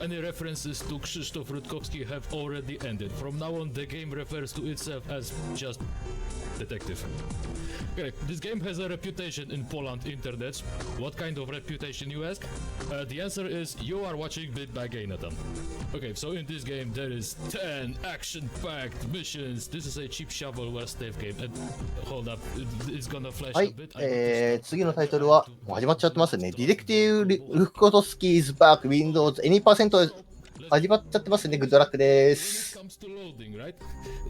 any references to Krzysztof Rutkowski have already ended. From now on, the game refers to itself as just Detective. Okay, this game has a reputation in Poland internet. What kind of reputation, you ask? The answer is you are watching Bad Game-a-thon. Okay, so in this game there is 10 action-packed missions. This is a cheap shovelware stealth game. And hold up, it's gonna flash は a い、 bit. 次のタイトルは、もう始まっちゃってますね。ディテクティブ・ルフコトスキーズ・バーク・Windows any% 始まっちゃってますね。グッドラックです。Comes to loading, right?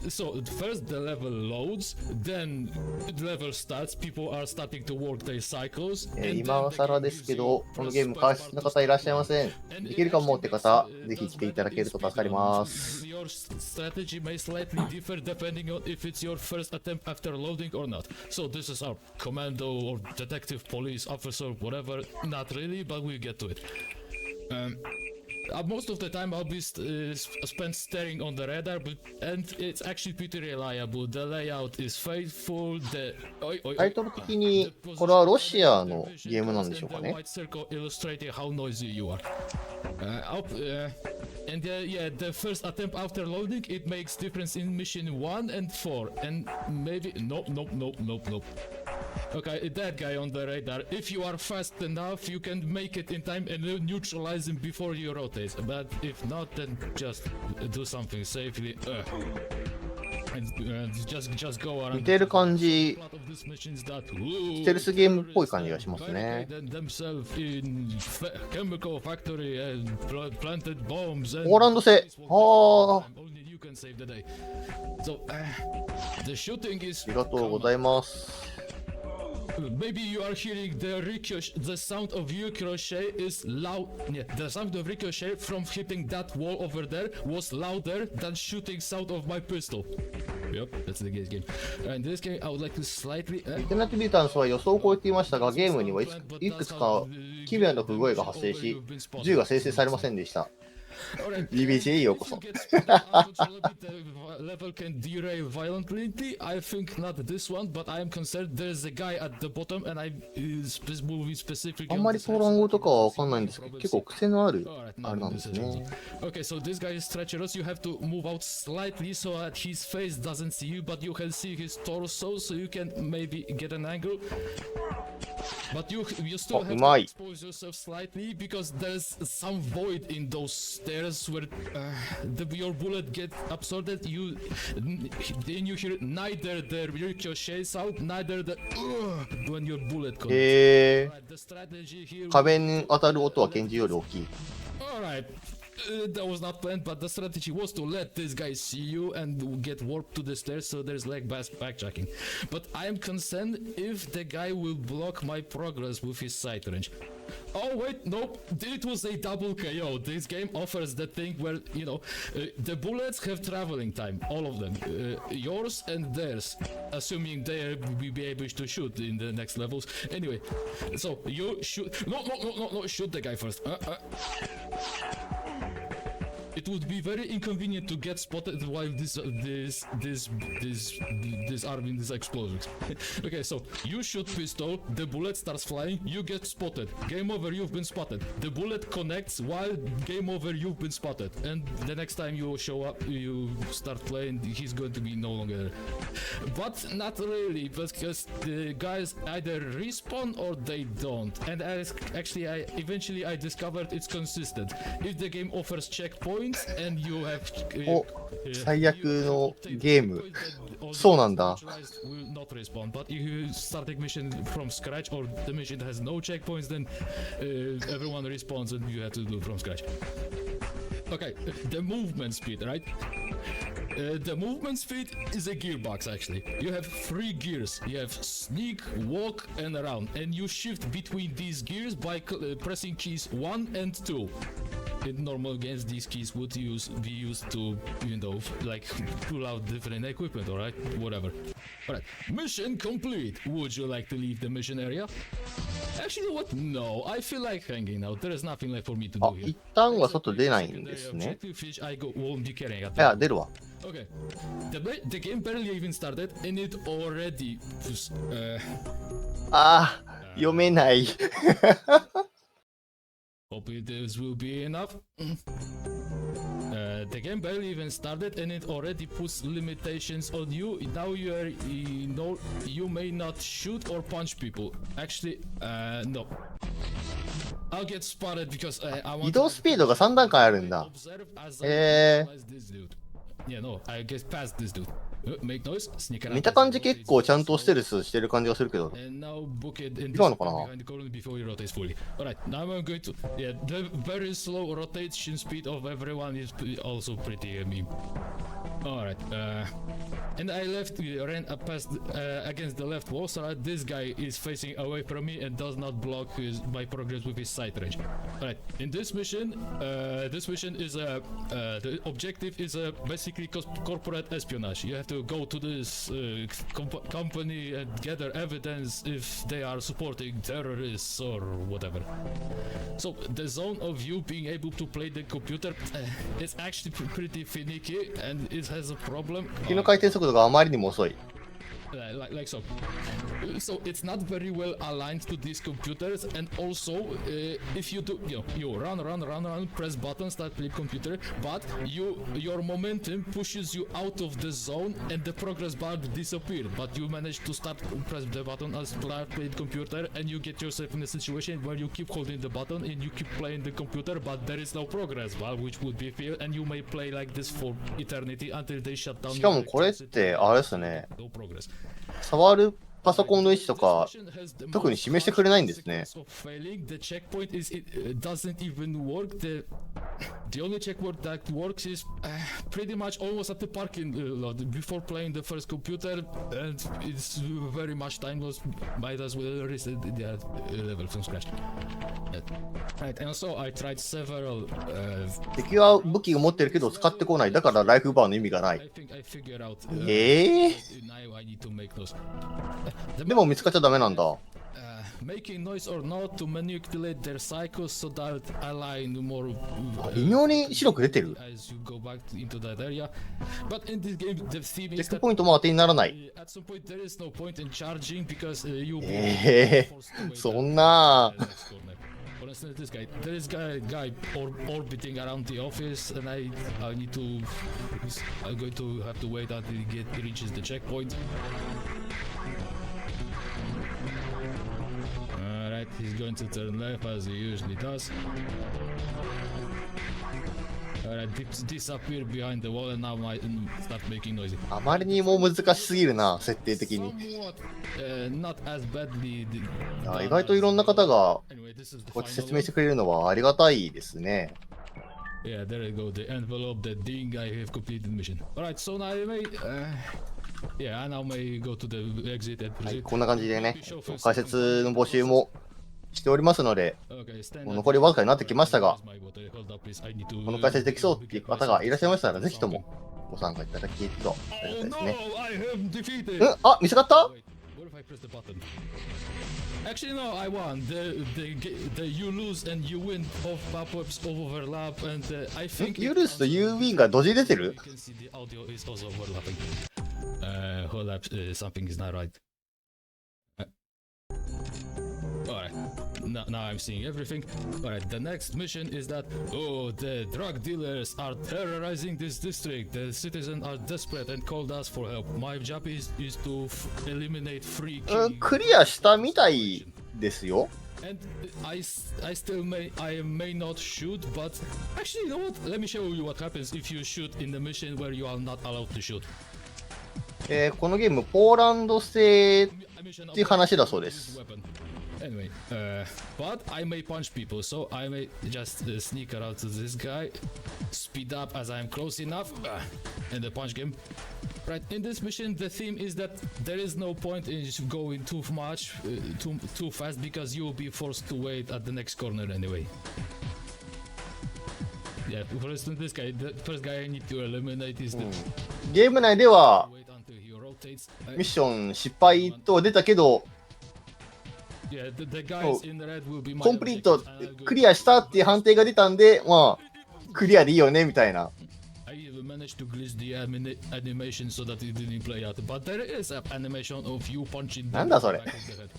So first the level loads, then the level starts, people are starting to work their cycles. 今更ですけど、このゲーム開発の方いらっしゃいません。できるかもって方、ぜひ来ていただけると助かります。Your strategy may slightly differ depending on if it's your first attempt after loading or not. So this is our commando or detective, police officer, whatever. Not really, but we'll get to it. Most of the time I'll be spent staring on the radar, and it's actually pretty reliable. The layout is faithful. タイトル的に、これはロシアのゲームなんでしょうかね。And yeah, the first attempt after loading, it makes difference in mission 1 and 4, and maybe nope. Okay, that guy on the radar. If you are fast enough, you can make it in time and neutralize him before you rotate. But if not, then just do something safely. And just go around. 似てる感じ、ステルスゲームっぽい感じがしますね。ポーランド製。ありがとうございます。Maybe you are hearing the sound of ricochet is loud. Yeah, the sound of ricochet from hitting that wall over there was louder than shooting sound of my pistol. Yep, that's the game. In this game, I would like to slightly. イテナティビタンスは予想を超えていましたが、ゲームにはいくつか奇妙な不具合が発生し、銃が生成されませんでした。BBC へようこそ。Level can derail violently. I think not this one, but I am concerned there's a guy at the bottom, and I moving specifically. あんまりポーラン語とかはわかんないんですけど、結構癖のあるあれなんですね。Okay, so this guy is treacherous. You have to move out slightly so that his face doesn't see you, but you can see his torso, so you can maybe get an angle. But you still have to expose yourself slightly because there's some void in those stairs where your bullet gets absorbed. Then you hear neither the ricochet sound, neither the when your bullet comes. The strategy here. 壁に当たる音は拳銃より大きい。Alright. That was not planned, but the strategy was to let this guy see you and get warped to the stairs, so there's like backtracking. But I am concerned if the guy will block my progress with his sight range. Oh wait, no, it was a double KO. This game offers the thing where, you know, the bullets have traveling time, all of them. Yours and theirs, assuming they will be able to shoot in the next levels. Anyway, so you shoot. No, shoot the guy first. It would be very inconvenient to get spotted while this arming these explosions. Okay, so you shoot pistol, the bullet starts flying, you get spotted. Game over, you've been spotted. The bullet connects while game over, you've been spotted. And the next time you show up, you start playing, he's going to be no longer there. But not really, because the guys either respawn or they don't. And eventually I discovered it's consistent. If the game offers checkpoints, and you have お、最悪のゲーム。そうなんだ。Not respawn, but if you start a mission from scratch or the mission has no checkpoints, then everyone respawns and you have to do from scratch. Okay, the movement speed, right? The movement speed is a gearbox actually. You have 3 gears. You have sneak, walk, and around, and you shift between these gears by pressing keys 1 and 2. In normal games, these keys would be used to, you know, like pull out different equipment, alright? Whatever. Alright, mission complete. Would you like to leave the mission area? Actually, you know what? No, I feel like hanging out. There is nothing left for me to do here. 一旦は外出ないんですね。いや、出るわ。Okay, the game barely even started, and it already. ああ、読めない。Hope this will be enough. The game barely even started and it already puts limitations on you. Now you may not shoot or punch people. Actually, no. I'll get spotted because I want 移動スピードが3段階あるんだ。Yeah, no, I get past this dude. Make noise, sneak around. 見た感じ結構ちゃんとステルスしてる感じがするけど。 And now book it in 違うのかな？ behind the corner before you rotate fully. Alright, now I'm going to. Yeah, the very slow rotation speed of everyone is also pretty meme. Alright, and I ran past against the left wall, so this guy is facing away from me and does not block my progress with his sight range. Alright, in this mission is the objective is basically corporate espionage. You have to go to this company and gather evidence if they are supporting terrorists or whatever. So the zone of you being able to play the computer is actually pretty finicky and it has a problem. 時の回転速度があまりにも遅い。 Like so. So it's not very well aligned to these computers, and also if you do, you run, press buttons, start play computer, but your momentum pushes you out of the zone, and the progress bar disappears. But you manage to start press the button as start play computer, and you get yourself in a situation where you keep holding the button and you keep playing the computer, but there is no progress bar, which would be fair, and you may play like this for eternity until they shut down. しかもこれってあれですね。 No progress. 触るパソコンの位置とか特に示してくれないんですね。 The checkpoint is it doesn't even work. The only checkpoint that works is pretty much almost at the parking lot before playing the first computer, and it's very much time lost. Might as well reset the level from scratch. Right, and so I tried several. 敵は武器を持ってるけど使ってこない。だからライフバーの意味がない。I think I figured out. Now I need to make those. でも見つかっちゃダメなんだ。 Making noise or not to manipulate their cycles so that align more 微妙に白く出てる。 as you go back into that area. But in this game, the theme チェ is ック that ポイントも当てにならない。 at some point there is no point in charging because you'll be そ forced to wait んな at the next corner. For instance, there is guy orbiting around the office, and I'm going to have to wait until he reaches the checkpoint. Alright, he's going to turn left as he usually does. Alright, disappear behind the wall and now I start making noise. あまりにも難しすぎるな、設定的に。 Not as badly. 意外といろんな方が Anyway, this is the こうやって final 説明してくれるのはありがたいですね。 Yeah, there you go. The envelope, the ding. I have completed the mission. Alright, so now I may. Yeah, I now may go to the exit and はい、 proceed. こんな感じでね、解説の募集もしておりますので、 Okay, stand もう up. 残りわずかになってきましたが、 My water. Hold up, please. I need to. この解説できそうっていう方がいらっしゃいましたら、ぜひともご参加いただけるとありがたい Oh です no! ね。 I have defeated. うん、あ、見つかった？ Wait, what if I press the button? Actually, no, I won. The you lose and you win of pop-ups overlap, and I think ユルスとユーウィンが同時に出てる？ you can see the audio is also overlapping. Hold up, something is not right. Alright, now I'm seeing everything. Alright, the next mission is that, the drug dealers are terrorizing this district. The citizens are desperate and called us for help. My job is to eliminate free うん、 killing. クリアしたみたいですよ。 And I may not shoot, but actually, you know what? Let me show you what happens if you shoot in the mission where you are not allowed to shoot. このゲーム、ポーランド製 Mission っていう話だそうです。 weapon. Anyway, but I may punch people, so I may just sneak around to this guy, speed up as I'm close enough, and the punch game. Right, in this mission, the theme is that there is no point in going too much, too fast, because you will be forced to wait at the next corner anyway. Yeah, for instance, this guy, the first guy I need to eliminate is the ゲーム内では wait until he rotates. ミッション失敗とは出たけど、 Yeah, the guys in the red will be my コンプリート objectives, and I'll go- クリアしたっていう判定が出たんで、まあ、クリアでいいよねみたいな。 I even managed to glitch the animation so that it didn't play out. But there is an animation of you punching the なんだそれ。 back of the head.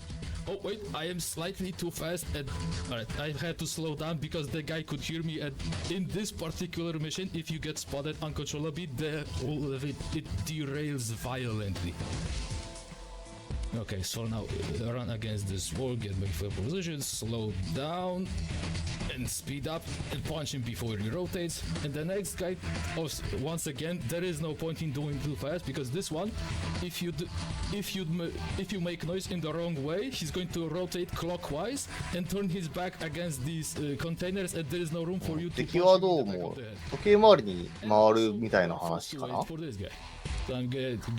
Oh wait, I am slightly too fast and alright, I had to slow down because the guy could hear me, and in this particular mission, if you get spotted uncontrollably, the whole of it derails violently. Okay, so now run against this wall, get back for position, slow down, and speed up, and punch him before he rotates. And the next guy, once again, there is no point in doing too fast, because this one, if you make noise in the wrong way, he's going to rotate clockwise and turn his back against these containers, and there is no room for you to. 敵はどうも時計回りに回るみたいな話かな。So I'm going to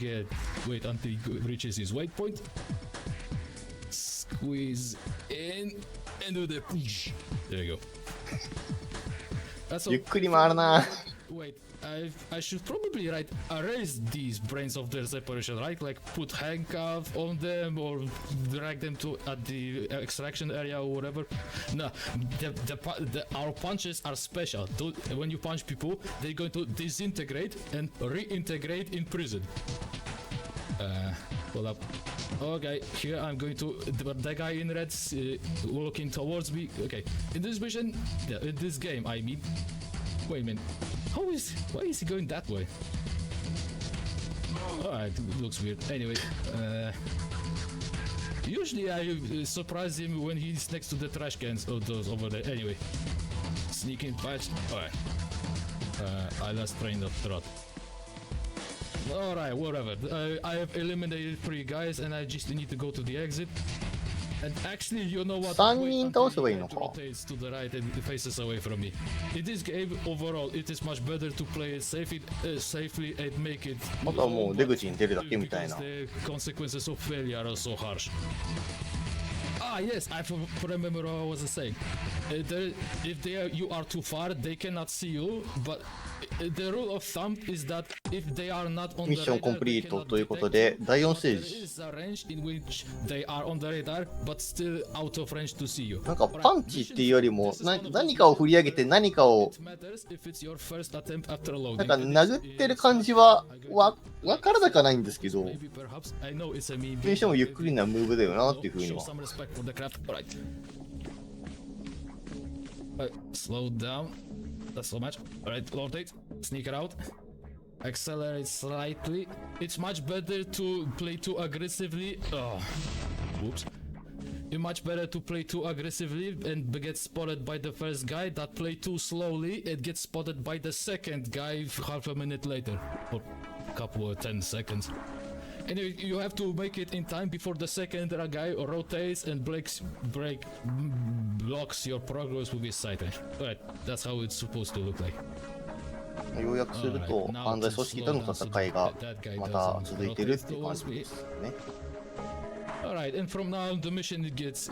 wait until he reaches his weight point. Squeeze in and do the push. There you go. ゆっくり回るな。Wait, I should probably erase these brains of their separation, right? Like put handcuff on them or drag them to at the extraction area or whatever. No, our punches are special. When you punch people, they're going to disintegrate and reintegrate in prison. Hold up. Okay, here I'm going to. The guy in red walking towards me. Okay, in this mission, yeah, in this game, I mean. Wait a minute. Why is he going that way? Alright, looks weird. Anyway, usually I surprise him when he's next to the trash cans or those over there. Anyway, sneaking patch. Alright. I lost train of thought. Alright, whatever. I have eliminated 3 guys and I just need to go to the exit. And actually, you know what? 3人倒せばいいのか。 Rotates to the right and faces away from me. In this game, overall, it is much better to play it safely and make it. あとはもう出口に出るだけみたいな。 The consequences of failure are so harsh. Ah, yes, I remember what I was saying. If you are too far, they cannot see you. But the rule of thumb is that if they are not on the radar, ミッションコンプリートということで、第4ステージ。there is a range in which they are on the radar, but still out of range to see you. なんかパンチっていうよりも、何かを振り上げて何かを、なんか殴ってる感じはわからなくはないんですけど、にしてもゆっくりなムーブだよなっていうふうには。Slow down. That's so much. Alright, rotate. Sneak it out. Accelerate slightly. It's much better to play too aggressively. Oh. Whoops. It's much better to play too aggressively and get spotted by the first guy than play too slowly and get spotted by the second guy half a minute later. Or a couple of 10 seconds. And you have to make it in time before the second guy rotates and blocks your progress with his sight range. Right, that's how it's supposed to look like. 要約すると、犯罪組織との戦いがまた続いてるっていう感じですね。Alright, and from now the mission gets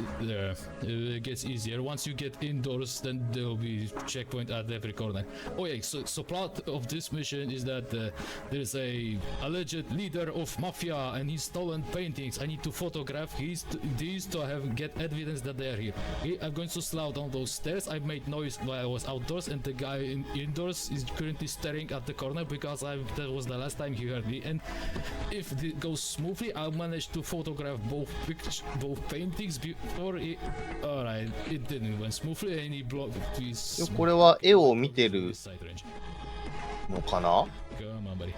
easier. Once you get indoors, then there will be checkpoint at every corner. Oh yeah, so plot of this mission is that there's a alleged leader of mafia and he's stolen paintings. I need to photograph these to get evidence that they are here. Okay, I'm going to slow down those stairs. I made noise while I was outdoors, and the guy indoors is currently staring at the corner because that was the last time he heard me. And if it goes smoothly, I'll manage to photograph both paintings before it. Alright, it didn't went smoothly and he blocked his. これは絵を見てるのかな？ Come on, buddy.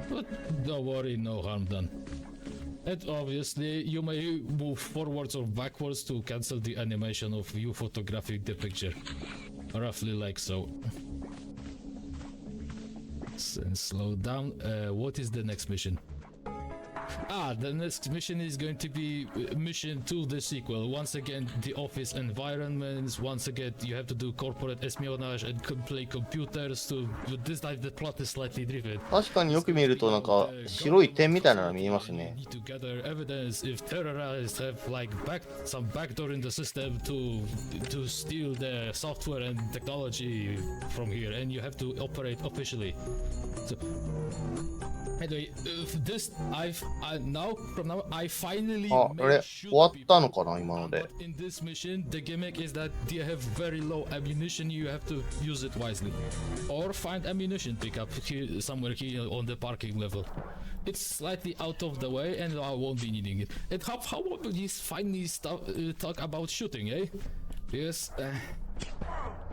But don't worry, no harm done. And obviously, you may move forwards or backwards to cancel the animation of you photographing the picture. Roughly like so. And slow down. What is the next mission? The next mission is going to be mission 2, the sequel. Once again, the office environments. Once again, you have to do corporate espionage and play computers to. This time, the plot is slightly different. 確かによく見るとなんか白い点みたいなの見えますね。You need to gather evidence if terrorists have some backdoor in the system to steal the software and technology from here, and you have to operate officially. So, Anyway, this now from now I finally あ、 made あれ、 shoot 終わっ people. たのかな、今ので。 But in this mission, the gimmick is that they have very low ammunition. You have to use it wisely, or find ammunition pickup here, somewhere here on the parking level. It's slightly out of the way, and I won't be needing it. And how about we finally talk about shooting, eh? Because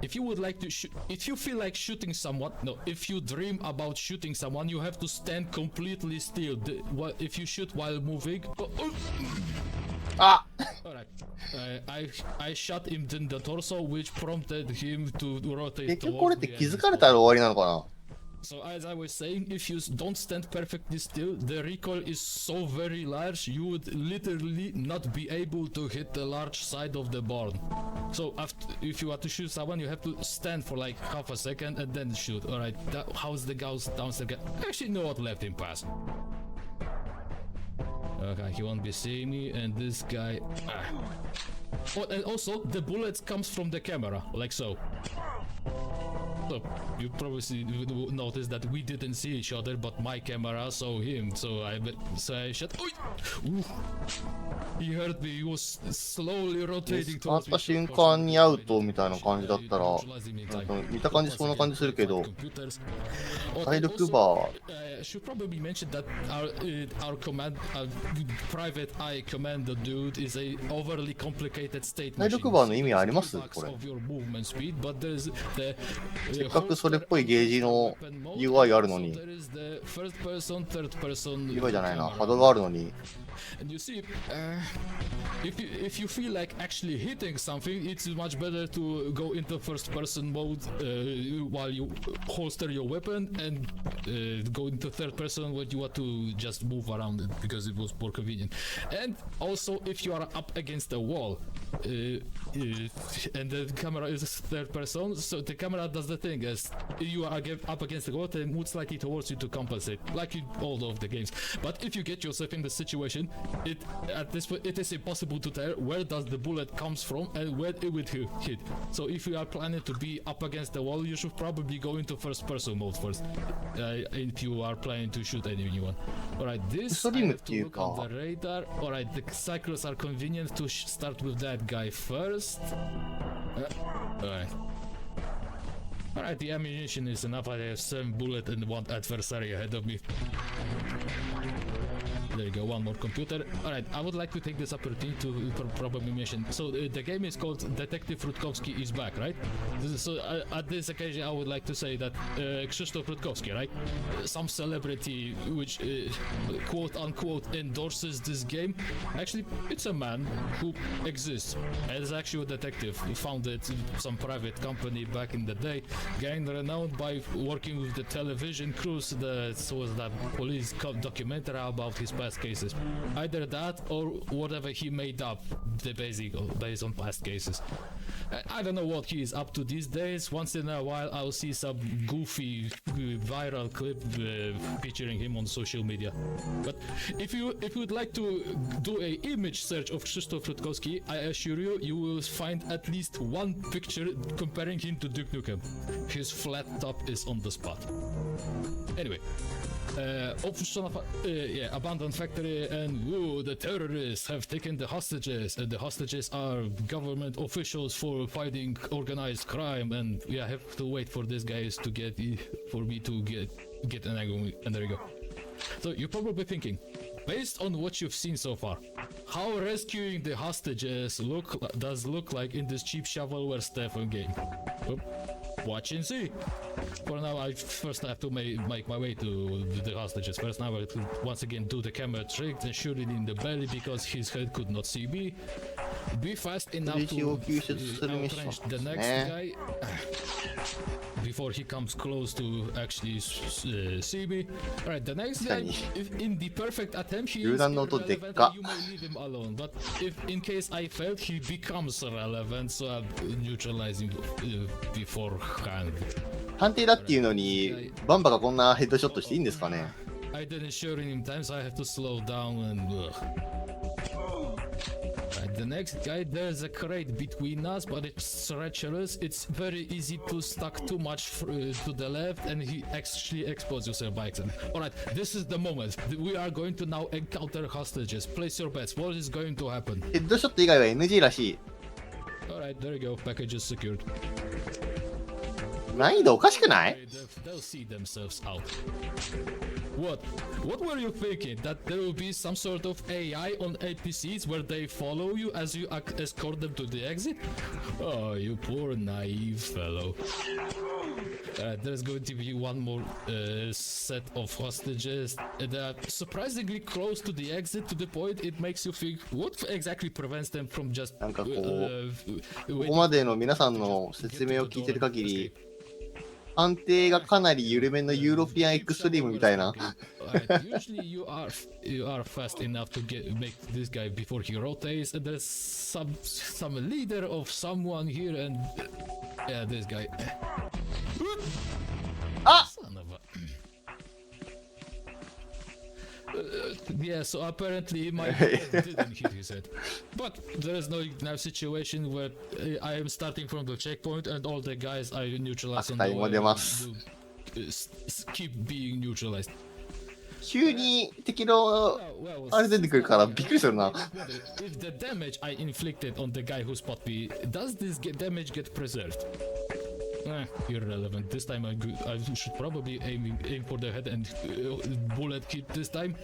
if you would like to shoot, if you feel like shooting someone, no, if you dream about shooting someone, you have to stand completely still. If you shoot while moving, Ah! Alright, I shot him in the torso, which prompted him to rotate 結局これっ towards て me. 気づかれたら終わりなのかな。 So as I was saying, if you don't stand perfectly still, the recoil is so very large, you would literally not be able to hit the large side of the barn. So if you want to shoot someone, you have to stand for like half a second and then shoot. Alright, how's the ghost downstairs? Actually, no one let him pass. Okay, he won't be seeing me, and this guy... Oh, and also, the bullets comes from the camera, like so. So, you probably noticed that we didn't see each other, but my camera saw him, so I shot... Ooh. He heard me, he was slowly で rotating 使っ towards た me. 瞬間にアウトみたいな感じだったら、見た感じそんな感じするけど、体力バー、 should probably mention that our command, private eye commander dude is a overly complicated state 体 machine. 力バーの意味ありますこれ。 Of your movement speed, but there's the せっかくそれっぽいゲージの UI あるのに、 there is the first person, third person UI じゃないな、 camera. ハドがあるのに、 And you see, if you feel like actually hitting something, it's much better to go into first-person mode while you holster your weapon, and go into third-person when you want to just move around it because it was more convenient. And also, if you are up against a wall, and the camera is third-person, so the camera does the thing as you are up against the wall, then moves slightly towards you to compensate, like in all of the games. But if you get yourself in the situation, at this point it is impossible to tell where does the bullet comes from and where it will hit. So if you are planning to be up against the wall, you should probably go into first person mode first, if you are planning to shoot anyone. Alright, this I have to look on the radar. Alright, the cycles are convenient to start with that guy first. Alright. Alright, the ammunition is enough. I have 7 bullets and 1 adversary ahead of me. There you go, one more computer. Alright, I would like to take this opportunity to probably mention. So the game is called Detektyw RUTKOWSKI is back, right? So at this occasion I would like to say that Krzysztof Rutkowski, right? Some celebrity which quote unquote endorses this game. Actually, it's a man who exists as actual detective. He founded some private company back in the day, gained renowned by working with the television crews that was that police documentary about his past cases. Either that or whatever he made up, the basic based on past cases. I don't know what he is up to these days. Once in a while I'll see some goofy viral clip featuring him on social media. But if you would like to do a image search of Krzysztof Rutkowski, I assure you, you will find at least one picture comparing him to Duke Nukem. His flat top is on the spot. Anyway, abandoned factory, and the terrorists have taken the hostages, and the hostages are government officials for fighting organized crime, and I have to wait for these guys to get an angle, and there you go. So you're probably thinking, based on what you've seen so far, how rescuing the hostages does look like in this cheap shovelware Stefan game? Well, watch and see. For now, I first have to make my way to the hostages. First, now I have to once again do the camera trick and shoot it in the belly because his head could not see me. Be fast enough to outrange the next guy before he comes close to actually see me. Alright, the next guy, if in the perfect attempt, he is irrelevant and you may leave him alone. But if in case I failed, he becomes relevant, so I'm neutralizing beforehand. 判定だっていうのに、バンバがこんなヘッドショットしていいんですかね。 I didn't shoot him in time, so I have to slow down and Alright, the next guy, there's a crate between us, but it's treacherous. It's very easy to stuck too much to the left, and he actually exposes yourself by accident. Alright, this is the moment. We are going to now encounter hostages. Place your bets. What is going to happen? ヘッドショット以外は NG らしい。Alright, there you go. Package is secured. 難易度おかしくない？ They'll see themselves out. What? What were you thinking? That there will be some sort of AI on NPCs where they follow you as you escort them to the exit? Oh, you poor naive fellow. There's going to be one more set of hostages. They are surprisingly close to the exit to the point it makes you think, what exactly prevents them from just... なんかここまでの皆さんの説明を聞いてる限り、判定がかなり緩めのユーロピアンエクストリームみたいな。Usually you are fast enough to make this guy before he rotates, and there's some leader of someone here, and yeah, this guy. Ah! Son of a... yeah, so apparently my didn't hit his head. But there is no now situation where I am starting from the checkpoint and all the guys I neutralize on the way keep being neutralized. 急に敵のあれ出てくるからびっくりするな。If the damage I inflicted on the guy who spot me, does this damage get preserved? Irrelevant. This time I should probably aim for the head and bullet hit this time.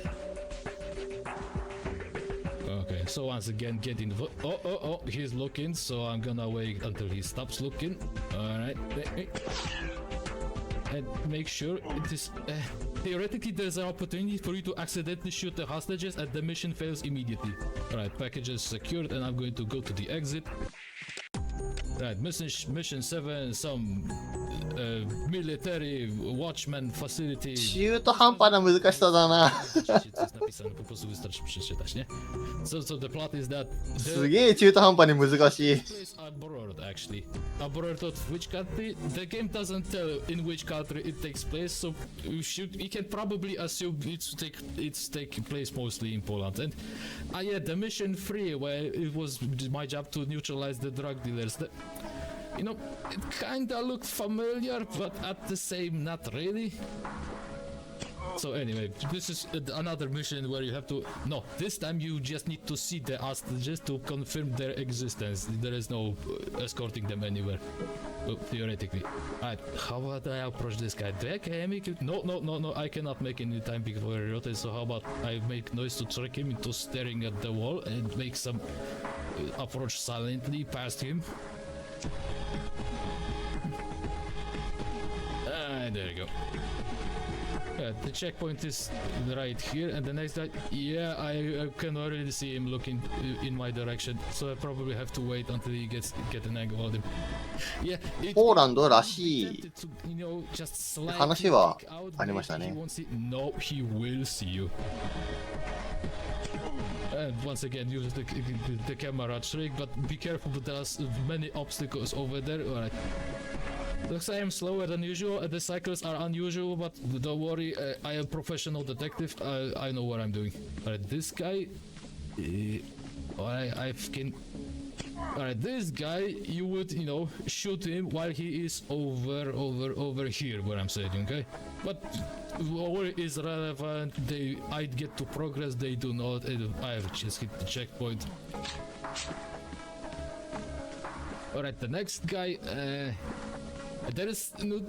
Okay, so once again get in. Oh, he's looking, so I'm gonna wait until he stops looking. Alright. And make sure it is... theoretically, there's an opportunity for you to accidentally shoot the hostages and the mission fails immediately. Alright, package is secured and I'm going to go to the exit. Right, mission 7, some military watchman facility. 中途半端な難しさだな。So the plot is that すげえ中途半端に難しい。Abroad, actually. Abroad of which country? The game doesn't tell in which country it takes place, so we can probably assume it's taking place mostly in Poland. And yeah, the mission 3, where it was my job to neutralize the drug dealers. You know, it kinda looked familiar, but at the same, not really. So anyway, this is another mission where you have to... No, this time you just need to see the hostages to confirm their existence. There is no escorting them anywhere, theoretically. Alright, how about I approach this guy? Can I make it? No, I cannot make any time before he rotates, so how about I make noise to trick him into staring at the wall and make some approach silently past him. There you go. Yeah, the checkpoint is right here, and the next guy, yeah, I can already see him looking in my direction, so I probably have to wait until he get an angle on him. Yeah, ポーランドらしい話はありましたね。 No, he will see you. And once again, use the camera trick, but be careful, there's many obstacles over there. Alright. Looks like I am slower than usual, and the cycles are unusual, but don't worry, I am a professional detective, I know what I'm doing. Alright, this guy... Alright, this guy, you would, shoot him while he is over here, where I'm sitting, okay? But where is relevant, I get to progress, they do not, I have just hit the checkpoint. Alright, the next guy, there is no...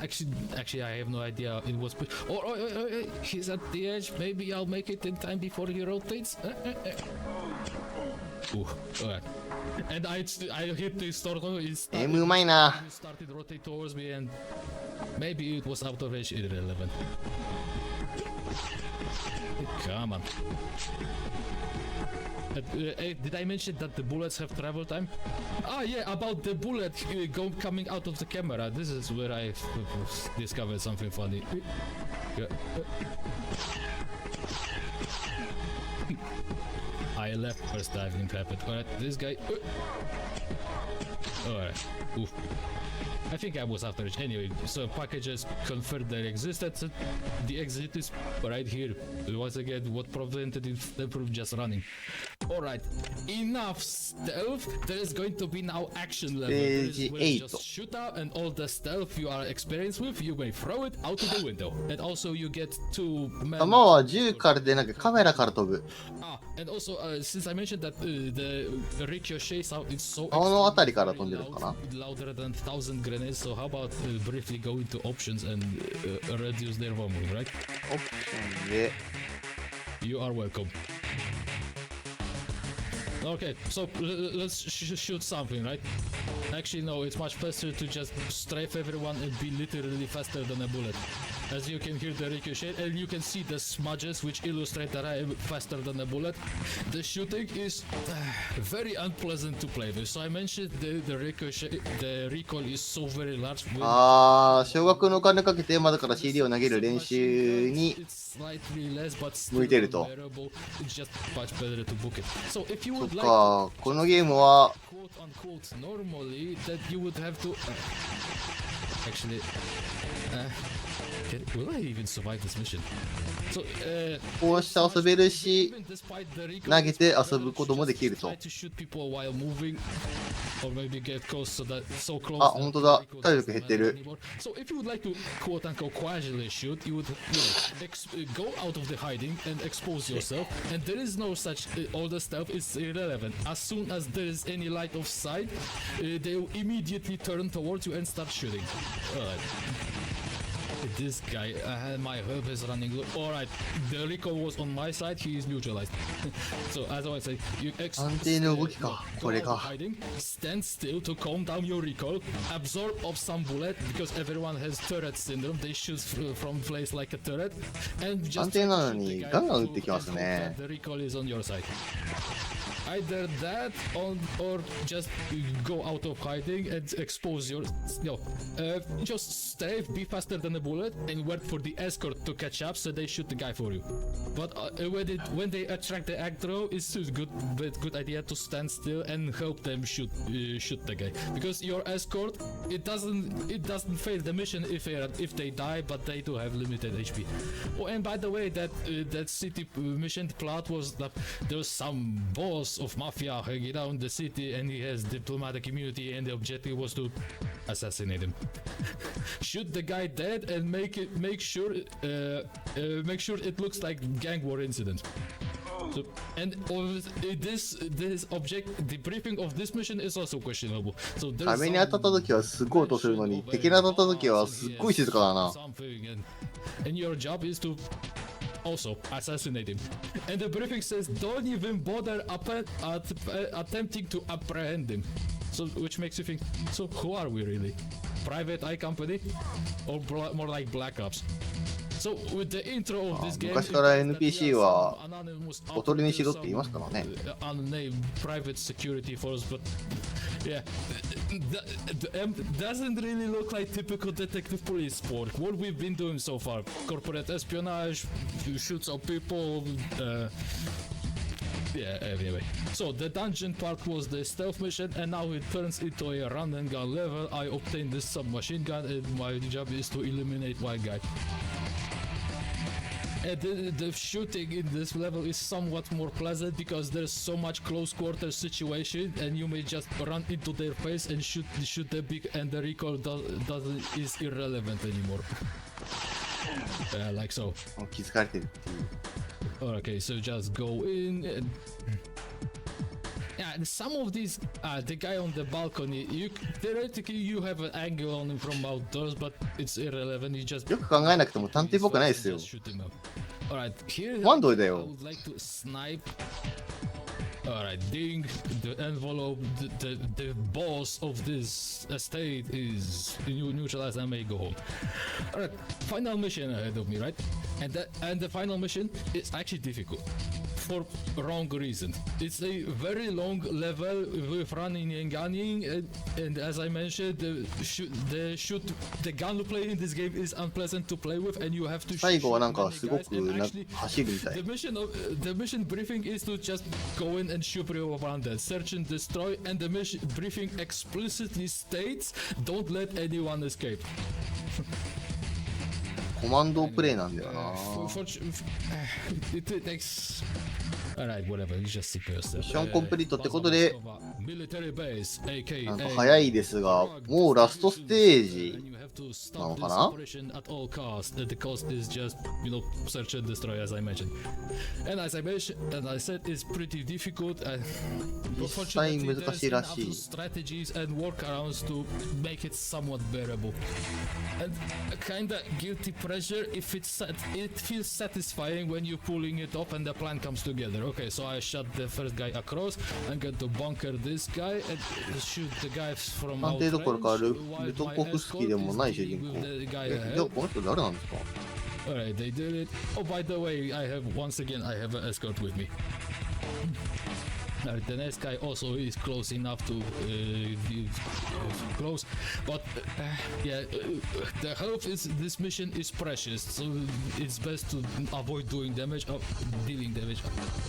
Actually, I have no idea it was... Oh, he's at the edge, maybe I'll make it in time before he rotates. Ooh, alright. And I hit the start. He started rotate towards me, and maybe it was out of range. Irrelevant. Come on. Did I mention that the bullets have travel time? Ah, yeah, about the bullet coming out of the camera. This is where I discovered something funny. I left first time, didn't happen. Alright, this guy. Alright. Oof. I think I was after it. Anyway, so packages confirmed their existence. The exit is right here. Once again, what prevented them from just running? Alright, enough stealth. There is going to be now action level. Page There is 8. just shoot out, and all the stealth you are experienced with, you may throw it out of the window. And also you get 2 men. 弾は銃からでなくカメラから飛ぶ。And also, since I mentioned that the ricochet sound is so 顔のあたりから飛んでるのかな。 louder than 1,000 grenades, so how about briefly go into options and reduce their volume, right? オプションで You are welcome. Okay, so let's shoot something, right? Actually, no, it's much faster to just strafe everyone and be literally faster than a bullet. As you can hear the ricochet, and you can see the smudges which illustrate that I am faster than a bullet. The shooting is very unpleasant to play with. So I mentioned the ricochet, the recoil is so very large. 小学のお金かけて窓から CD を投げる練習に向いてると。そっか、このゲームはWill I even survive this mission? So, こうして遊べるし、投げて遊ぶこともできると。あ、本当だ。体力減ってる。So if you would like to quote unquote casually shoot, you would go out of the hiding and expose yourself, and there is no such all the stuff is irrelevant. As soon as there is any light of sight, they will immediately turn towards you and start shooting. This guy, my herb is running low. Alright, the recoil was on my side, he is neutralized. So as I was saying, you go out of hiding, stand still to calm down your recoil, absorb of some bullet, because everyone has turret syndrome, they shoot from place like a turret, and just the recoil is on your side. Either that or just go out of hiding and expose your just stay, be faster than a bullet and wait for the escort to catch up so they shoot the guy for you. But when they attract the aggro, it's a good idea to stand still and help them shoot the guy, because your escort it doesn't fail the mission if they die, but they do have limited HP. Oh, and by the way, that city mission plot was that there was some boss of mafia hanging around the city and he has diplomatic immunity, and the objective was to assassinate him. Shoot the guy dead and make sure it looks like gang war incident. So, and this object, the briefing of this mission is also questionable. So 壁に当たった時はすごい音するのに、敵に当たった時はすっごい静かだな。And your job is to also assassinate him. And the briefing says, don't even bother attempting to apprehend him. So, which makes you think, so who are we really? Private eye company? Or more like Black Ops? So, with the intro of this game, 昔から NPC はおとりにしろって言いますからね。Unnamed private security force, but yeah, doesn't really look like typical detective police sport. What we've been doing so far: corporate espionage, shoots of people. Yeah, anyway. So the dungeon part was the stealth mission, and now it turns into a run and gun level. I obtained this submachine gun, and my job is to eliminate white guy. The shooting in this level is somewhat more pleasant because there's so much close quarter situation, and you may just run into their face and shoot the big, and the recoil is irrelevant anymore. Like so. Okay, so just go in and yeah, and some of these, the guy on the balcony, theoretically you have an angle on him from outdoors, but it's irrelevant. You just よく考えなくても探偵っぽくないですよ。Alright, here I ワンドだよ。 would like to snipe. Alright, ding, the envelope, the boss of this estate is neutralized. I may go home. Alright, final mission ahead of me, right? And the final mission is actually difficult. For wrong reason. It's a very long level with running and gunning, and as I mentioned, the gunplay in this game is unpleasant to play with, and you have to 最後はなんかすごく走るみたい。 the mission briefing is to just go in and shoot everyone dead, search and destroy, and the mission briefing explicitly states, don't let anyone escape. コマンドプレイなんだよな。It takes Alright, whatever, you just see yourself. ミッションコンプリートってことで、 Military base, なんか aka 早いですが、もうラストステージなのかな。 at all costs. The cost is just, search and destroy, as I mentioned. And as I said, it's pretty difficult. 実際難しいらしい。 Strategies and workarounds to make it somewhat bearable. And a kinda guilty pleasure if it feels satisfying when you're pulling it off and the plan comes together. Okay, so I shot the first guy across. I'm going to bunker this guy and shoot the guys from 探 out 偵どころか range ルトコフスキーでもない主人公。 the guy じゃあ ahead. この人誰なんですか。 Alright, they did it. Oh, by the way, once again, I have an escort with me. The next guy also is close enough to be close, but the health is this mission is precious, so it's best to avoid doing damage, dealing damage,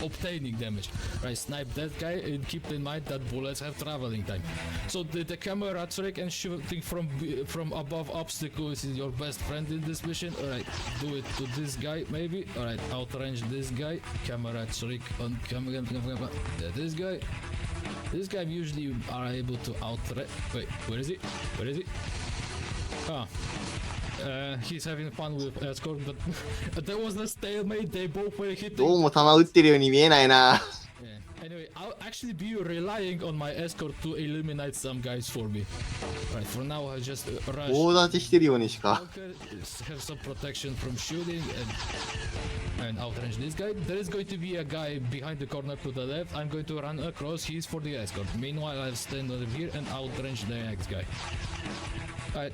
obtaining damage. Right, snipe that guy and keep in mind that bullets have traveling time. So the camera trick and shooting from above obstacles is your best friend in this mission. Alright, do it to this guy maybe. Alright, outrange this guy. Camera trick on this guy. This guy usually are able to outrange. Wait, where is he? Where is he? Ah. He's having fun with escort, but there was a stalemate. They both were hitting. どうも弾撃ってるように見えないな。 Anyway, I'll actually be relying on my escort to eliminate some guys for me. Right, for now I just rush. 大立ちしてるようにしか。 Have some protection from shooting and outrange this guy. There is going to be a guy behind the corner to the left. I'm going to run across. He's for the escort. Meanwhile, I'll stand over here and outrange the next guy. Alright,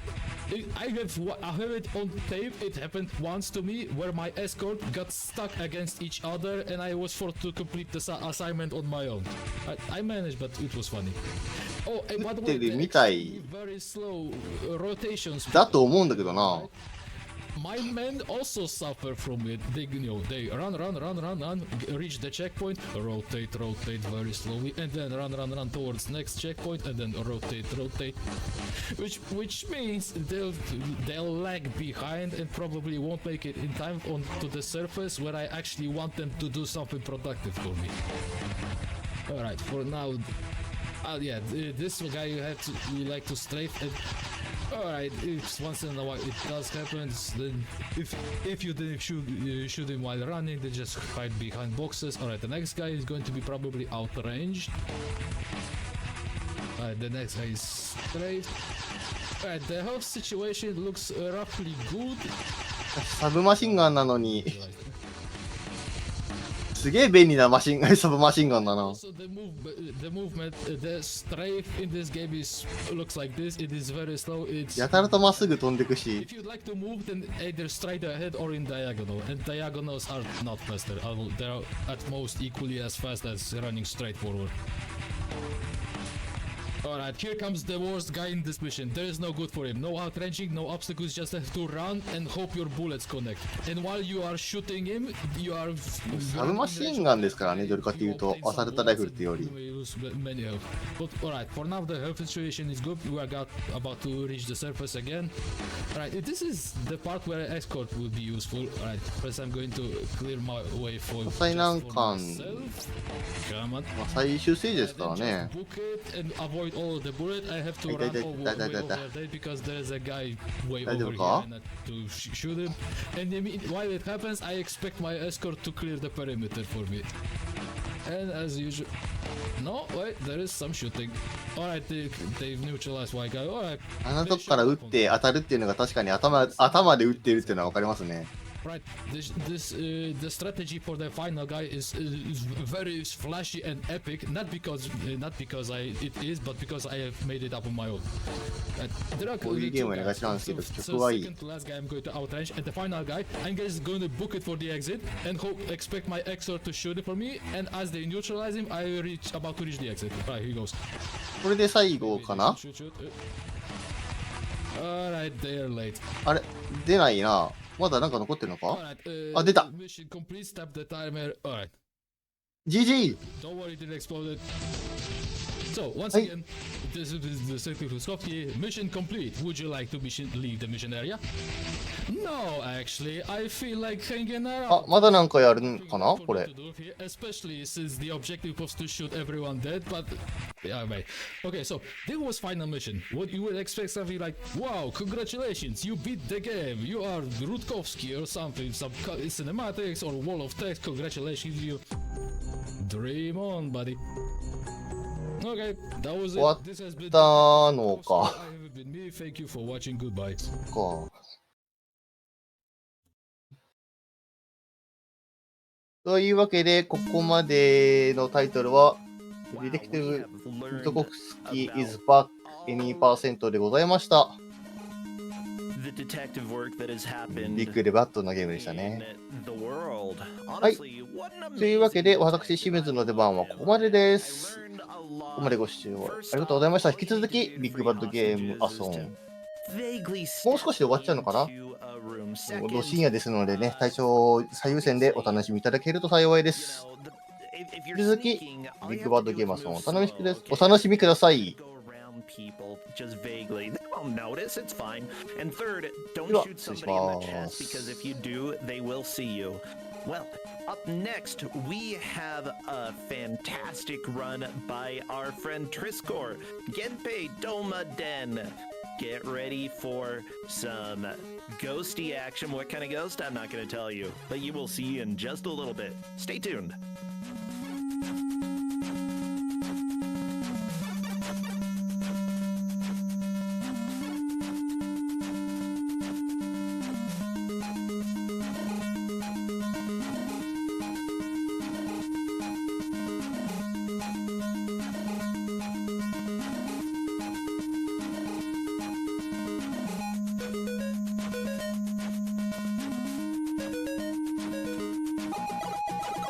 I have it on tape. It happened once to me where my escort got stuck against each other and I was forced to complete the assignment on my own. I managed, but it was funny. Oh, and by the way, みたい very slow rotations. だと思うんだけどな。 My men also suffer from it. They run, reach the checkpoint, rotate very slowly, and then run towards next checkpoint, and then rotate, which means they'll lag behind and probably won't make it in time onto the surface where I actually want them to do something productive for me. All right, for now, yeah, this guy you like to strafe. Alright, if once in a while it does happen, then if you didn't shoot him while running, then just hide behind boxes. Alright, the next guy is going to be probably outranged. Alright, the next guy is straight. Alright, the health situation looks roughly good. サブマシンガンなのに。すげえ便利なサブマシンガンだな。 Also, the movement, the strafe in this game looks like this. It is very slow. It's やたらとまっすぐ飛んでくし。 if you'd like to move, then either straight ahead or in diagonal. And diagonals are not faster. They're at most equally as fast as running straight forward. Alright, here comes the worst guy in this mission. There is no good for him. No outranching, no obstacles, just have to run and hope your bullets connect. And while you are shooting him, you are... サブマシンガンですからね、どれかというと、アサルトライフルっていうより。 Many health. But alright, for now the health situation is good. We are about to reach the surface again. Alright, this is the part where escort will be useful. Alright, first I'm going to clear my way for 最難関、 Come on. まあ、最終ステージですからね。 Book it and avoid all the bullet. I have to run way over there because there's a guy way over here and to shoot him. And while it happens, I expect my escort to clear the perimeter for me. And as usual, no, wait, there is some shooting. Alright, they've neutralized white guy. Alright. あんなとこから撃って当たるっていうのが確かに頭で撃ってるっていうのは分かりますね。 Right, the strategy for the final guy is very flashy and epic. Not because it is, but because I have made it up on my own. There are こういうゲームやりがちなんですけど、曲はいい。 second to last guy I'm going to outrange, and the final guy I'm just going to book it for the exit and expect my exor to shoot it for me. And as they neutralize him, I about to reach the exit. Right, here he goes. これで最後かな。 Shoot. Alright, they're late. あれ出ないな。まだなんか残ってるのか。 Alright, あ、出た。 Mission complete. Stop the timer. Alright. GG! Don't worry, it didn't explode. So, once again, this is Detektyw RUTKOWSKI. Mission complete. Would you like to leave the mission area? No, actually, I feel like hanging あ、 around. まだなんかやるんかなこれ。 Especially since the objective was to shoot everyone dead, but yeah, wait. Okay, so there was final mission. What you would expect something like, wow, congratulations, you beat the game. You are RUTKOWSKI or something, some cinematics or wall of text. Congratulations, you. Dream on, buddy. Okay, that was 終わ it. This has っ been たの RUTKOWSKI. か。 I have been me. Thank you for watching. Goodbye. か。というわけで、ここまでのタイトルは、ディテクティブ・ルトコフスキ is back any% でございました。びっくりバッドなゲームでしたね。はい。というわけで、私、清水の出番はここまでです。ここまでご視聴ありがとうございました。引き続き、ビッグバッドゲームアソン。もう少しで終わっちゃうのかな？ど深夜ですのでね、体調最優先でお楽しみいただけると幸いです。引き続き、ビッグバッドゲームアソンお楽しみください。people just vaguely. They won't notice, it's fine. And third, don't Yeah, shoot somebody in the chest because if you do, they will see you. Well, up next, we have a fantastic run by our friend Triskor. Genpei Doma Den. Get ready for some ghosty action. What kind of ghost? I'm not going to tell you, but you will see in just a little bit. Stay tuned.